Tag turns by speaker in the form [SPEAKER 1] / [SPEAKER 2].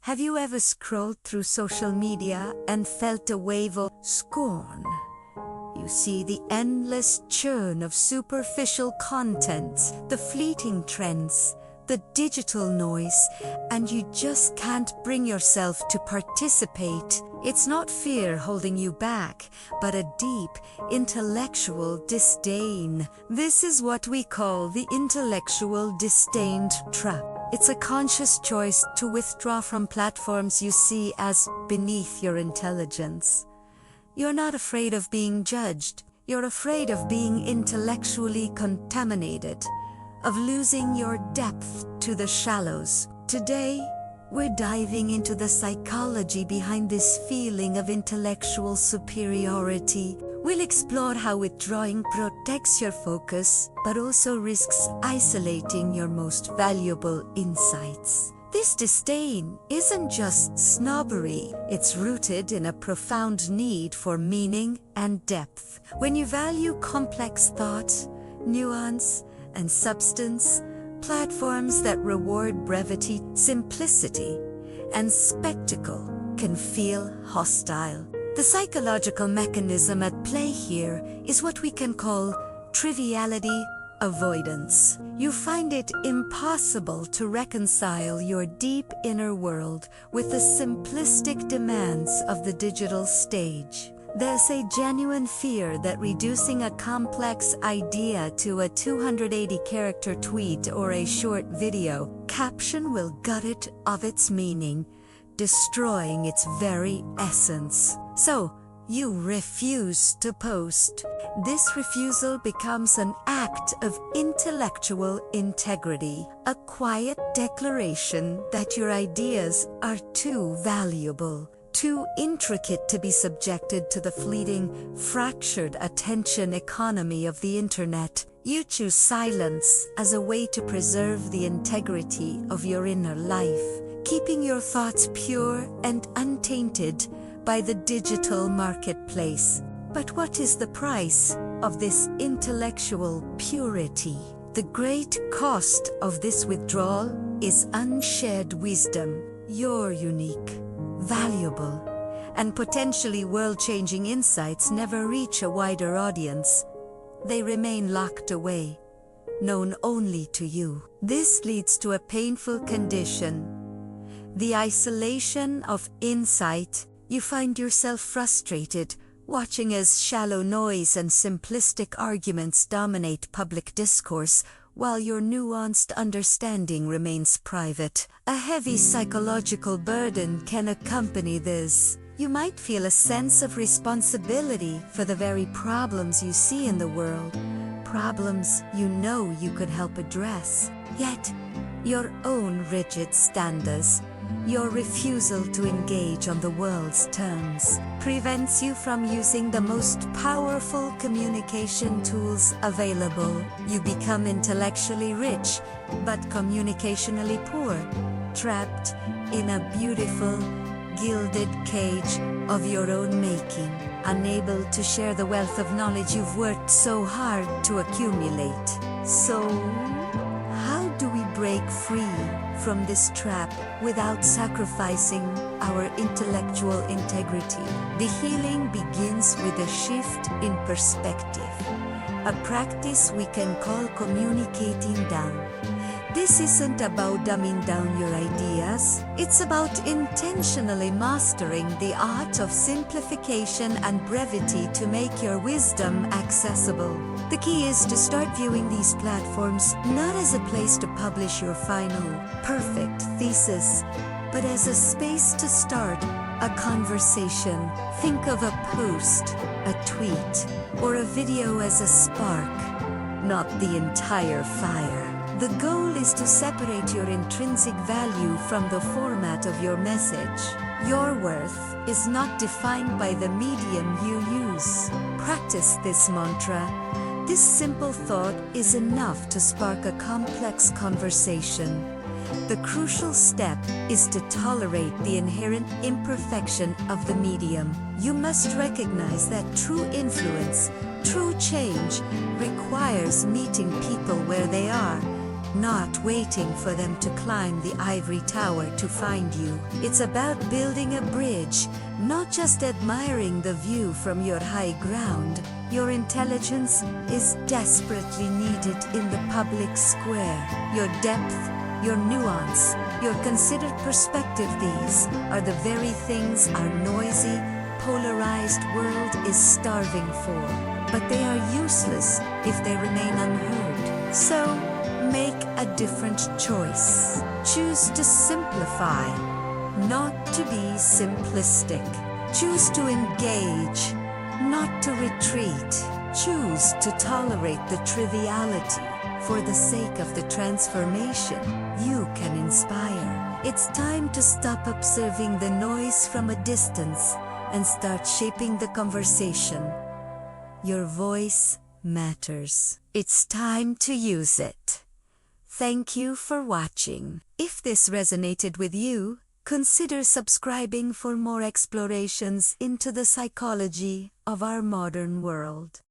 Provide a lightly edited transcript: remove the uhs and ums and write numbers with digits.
[SPEAKER 1] Have you ever scrolled through social media and felt a wave of scorn? You see the endless churn of superficial content, the fleeting trends, the digital noise, and you just can't bring yourself to participate. It's not fear holding you back, but a deep, intellectual disdain. This is what we call the intellectual disdain trap. It's a conscious choice to withdraw from platforms you see as beneath your intelligence. You're not afraid of being judged. You're afraid of being intellectually contaminated, of losing your depth to the shallows. Today, we're diving into the psychology behind this feeling of intellectual superiority. We'll explore how withdrawing protects your focus, but also risks isolating your most valuable insights. This disdain isn't just snobbery, it's rooted in a profound need for meaning and depth. When you value complex thought, nuance, and substance, platforms that reward brevity, simplicity, and spectacle can feel hostile. The psychological mechanism at play here is what we can call triviality avoidance. You find it impossible to reconcile your deep inner world with the simplistic demands of the digital stage. There's a genuine fear that reducing a complex idea to a 280-character tweet or a short video caption will gut it of its meaning, destroying its very essence. So, you refuse to post. This refusal becomes an act of intellectual integrity, a quiet declaration that your ideas are too valuable, too intricate to be subjected to the fleeting, fractured attention economy of the internet. You choose silence as a way to preserve the integrity of your inner life, keeping your thoughts pure and untainted by the digital marketplace. But what is the price of this intellectual purity? The great cost of this withdrawal is unshared wisdom. Your unique, valuable, and potentially world-changing insights never reach a wider audience. They remain locked away, known only to you. This leads to a painful condition: the isolation of insight. You find yourself frustrated, watching as shallow noise and simplistic arguments dominate public discourse, while your nuanced understanding remains private. A heavy psychological burden can accompany this. You might feel a sense of responsibility for the very problems you see in the world, problems you know you could help address. Yet, your own rigid standards, your refusal to engage on the world's terms, prevents you from using the most powerful communication tools available. You become intellectually rich, but communicationally poor, trapped in a beautiful, gilded cage of your own making, unable to share the wealth of knowledge you've worked so hard to accumulate. So, how do we break free from this trap without sacrificing our intellectual integrity? The healing begins with a shift in perspective, a practice we can call communicating down. This isn't about dumbing down your ideas, it's about intentionally mastering the art of simplification and brevity to make your wisdom accessible. The key is to start viewing these platforms not as a place to publish your final, perfect thesis, but as a space to start a conversation. Think of a post, a tweet, or a video as a spark, not the entire fire. The goal is to separate your intrinsic value from the format of your message. Your worth is not defined by the medium you use. Practice this mantra. This simple thought is enough to spark a complex conversation. The crucial step is to tolerate the inherent imperfection of the medium. You must recognize that true influence, true change, requires meeting people where they are, not waiting for them to climb the ivory tower to find you. It's about building a bridge, not just admiring the view from your high ground. Your intelligence is desperately needed in the public square. Your depth, your nuance, your considered perspective, these are the very things our noisy, polarized world is starving for. But they are useless if they remain unheard. So, make a different choice. Choose to simplify, not to be simplistic. Choose to engage, not to retreat. Choose to tolerate the triviality for the sake of the transformation you can inspire. It's time to stop observing the noise from a distance and start shaping the conversation. Your voice matters. It's time to use it. Thank you for watching. If this resonated with you, consider subscribing for more explorations into the psychology of our modern world.